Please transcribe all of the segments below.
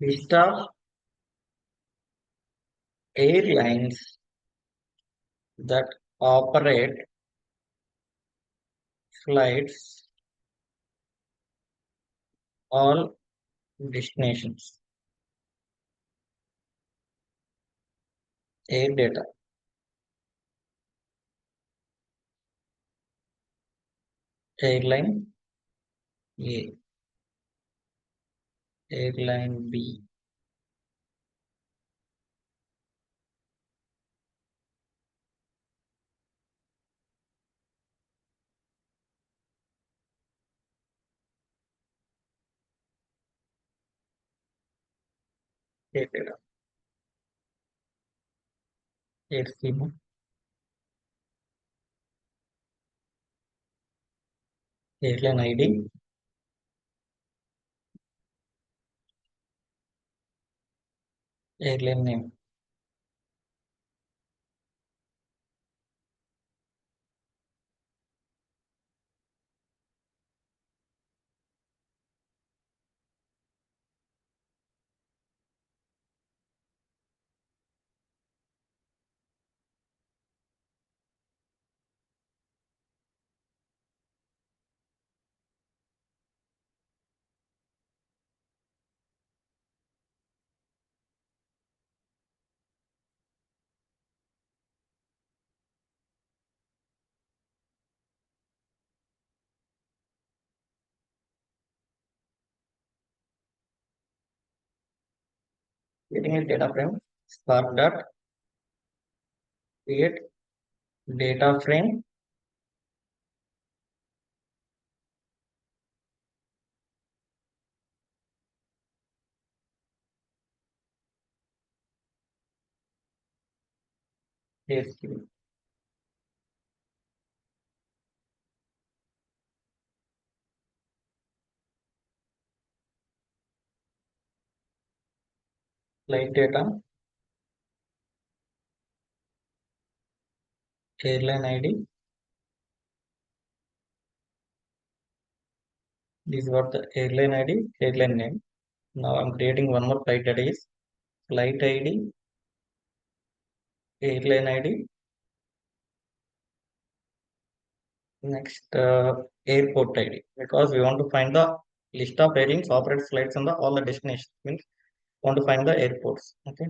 List of airlines that operate flights all destinations. Air data. Airline A. Airline B. Air data. Air SIM. Airline ID. Airline name. Getting a data frame. Spark dot. Create data frame. Air SIM. Flight data. Airline ID. This is what the airline ID. Airline name. Now I'm creating one more flight that is flight ID, airline ID, next airport ID because we want to find the list of airlines operates flights on the all the destinations means want to find the airports. Okay,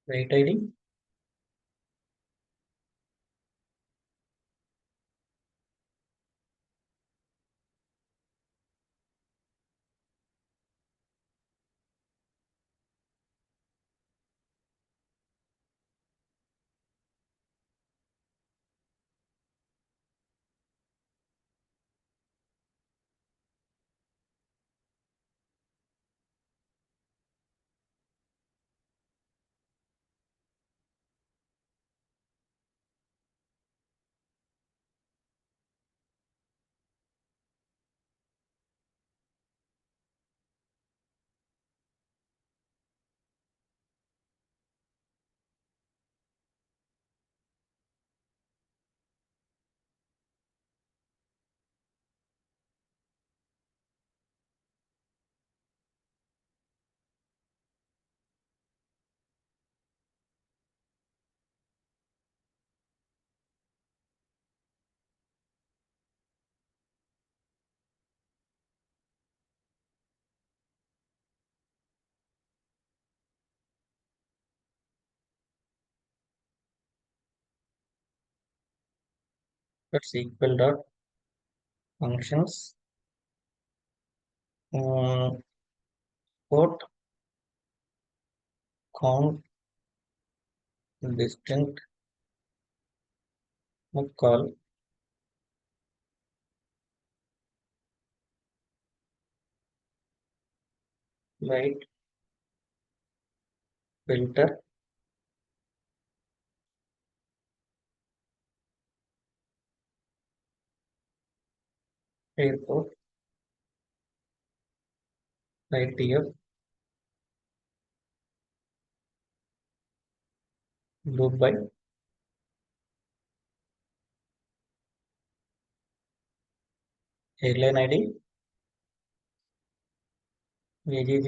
flight ID, That's equal dot functions port count distinct call right filter airport right TF loop by airline ID AGG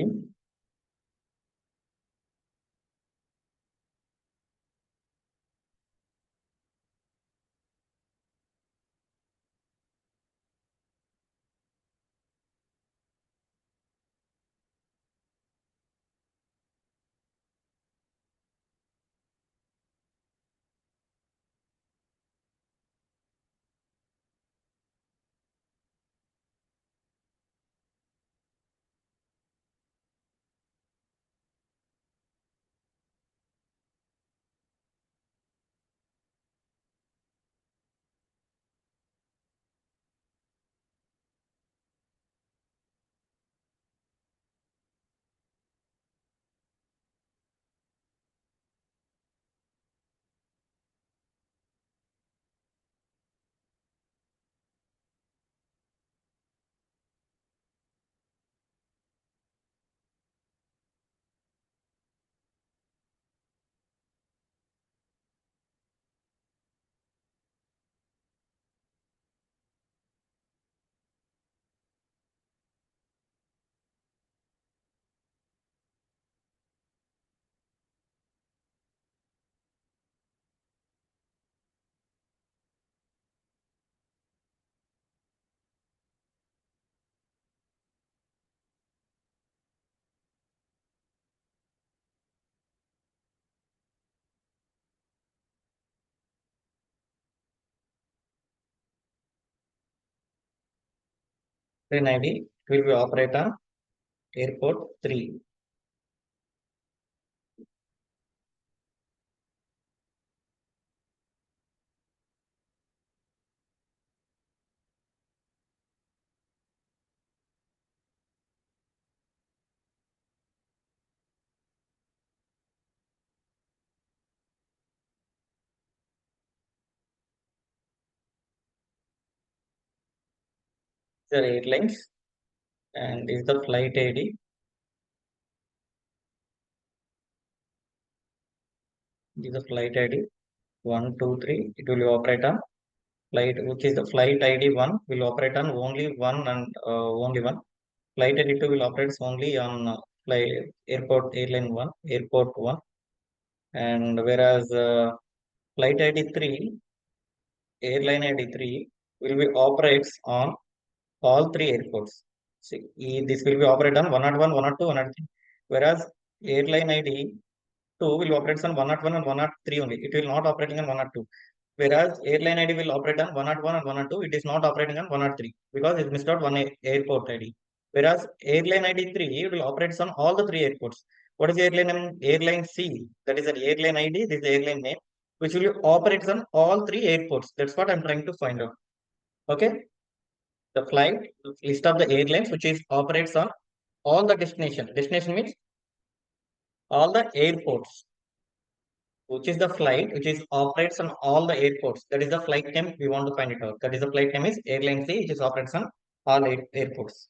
airline ID will be operate on airport 3. The airlines and is the flight ID. This is the flight ID 123. It will operate on flight, which is the flight ID 1 will operate on only one and only one. Flight ID 2 will operate only on flight airport airline 1, airport 1, and whereas flight ID 3, airline ID 3 will be operates on all three airports. See, this will be operate on 101, 102, 103. Whereas airline ID 2 will operate on 101 and 103 only. It will not operating on 102. Whereas airline ID will operate on 101 and 102. It is not operating on 103 because it missed out one airport ID. Whereas airline ID 3 will operate on all the three airports. What is the airline name? Airline C. That is an airline ID. This is the airline name, which will operate on all three airports. That's what I'm trying to find out. Okay. The flight list of the airlines which is operates on all the destination. Destination means all the airports, which is the flight which is operates on all the airports. That is the flight name we want to find it out. That is the flight name is airline C, which is operates on all airports.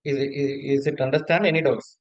Is it understand any doubts?